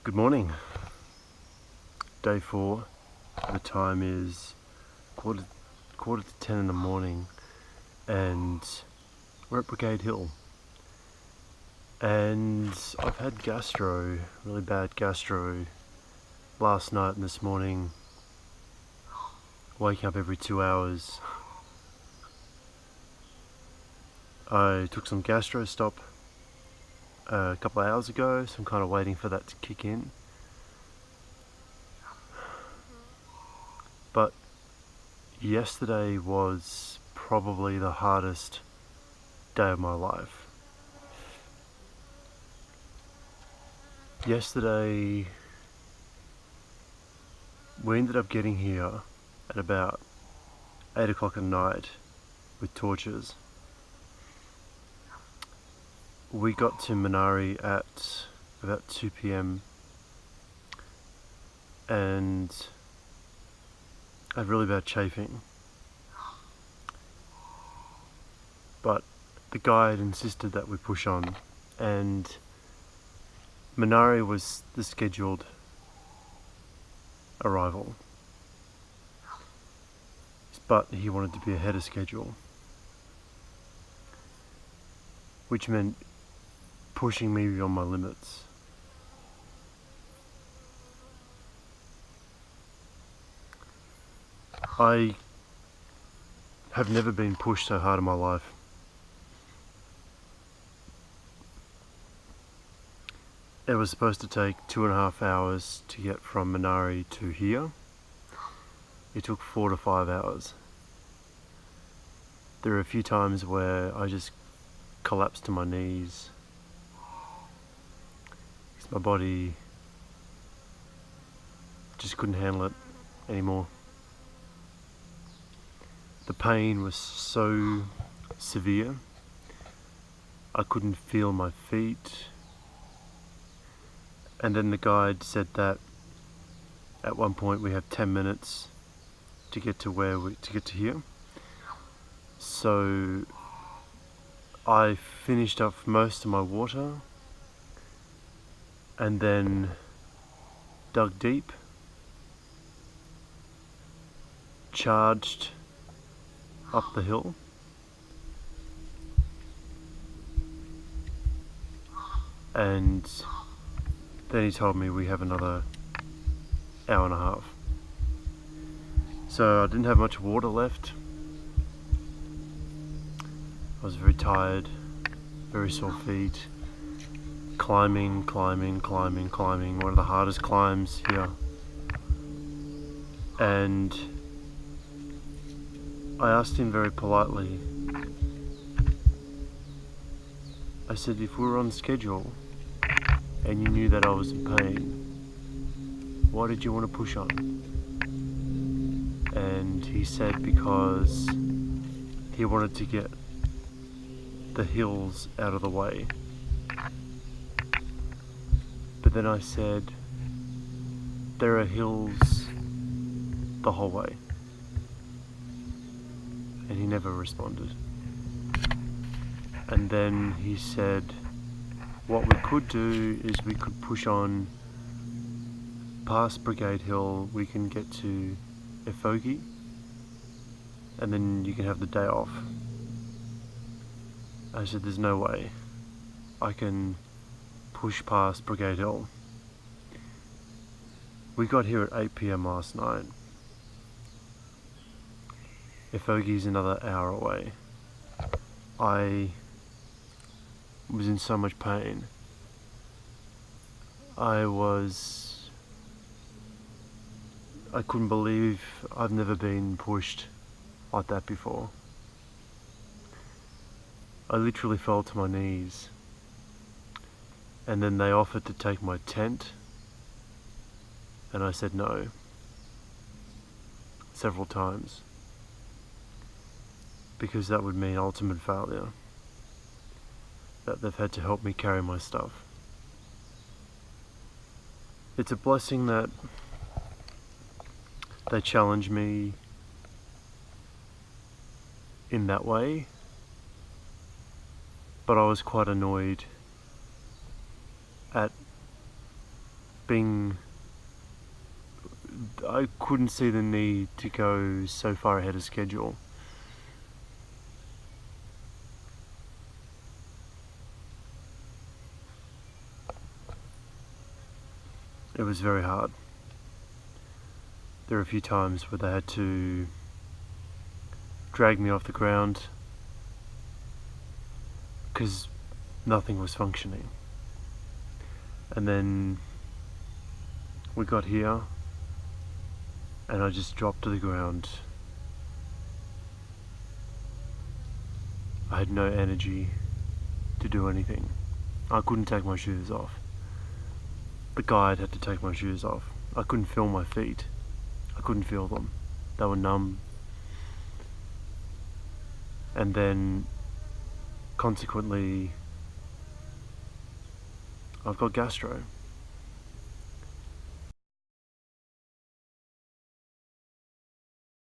Good morning. Day 4. The time is quarter to 10 in the morning, and we're at Brigade Hill. And I've had really bad gastro, last night and this morning, waking up every 2 hours. I took some gastro stop a couple of hours ago, so I'm kind of waiting for that to kick in. But yesterday was probably the hardest day of my life. Yesterday, we ended up getting here at about 8 o'clock at night with torches. We got to Minari at about 2 p.m. and I had really bad chafing. But the guide insisted that we push on, and Minari was the scheduled arrival, but he wanted to be ahead of schedule, which meant pushing me beyond my limits. I have never been pushed so hard in my life. It was supposed to take 2.5 hours to get from Minari to here. It took 4 to 5 hours. There are a few times where I just collapsed to my knees. My body just couldn't handle it anymore. The pain was so severe. I couldn't feel my feet. And then the guide said that at one point we have 10 minutes to get to here. So I finished up most of my water and then dug deep, charged up the hill, and then he told me we have another hour and a half. So I didn't have much water left. I was very tired, very sore feet. Climbing, one of the hardest climbs here. And I asked him very politely, I said, if we were on schedule and you knew that I was in pain, why did you want to push on? And he said because he wanted to get the hills out of the way. But then I said, there are hills the whole way. And he never responded. And then he said, what we could do is we could push on past Brigade Hill, we can get to Efogi, and then you can have the day off. I said, there's no way I can push past Brigade Hill. We got here at 8 p.m. last night. Efogi's another hour away. I was in so much pain. I couldn't believe I've never been pushed like that before. I literally fell to my knees. And then they offered to take my tent, and I said no, several times, because that would mean ultimate failure, that they've had to help me carry my stuff. It's a blessing that they challenge me in that way, but I was quite annoyed at I couldn't see the need to go so far ahead of schedule. It was very hard. There were a few times where they had to drag me off the ground because nothing was functioning. And then we got here and I just dropped to the ground. I had no energy to do anything. I couldn't take my shoes off. The guide had to take my shoes off. I couldn't feel my feet. I couldn't feel them. They were numb. And then, consequently, I've got gastro.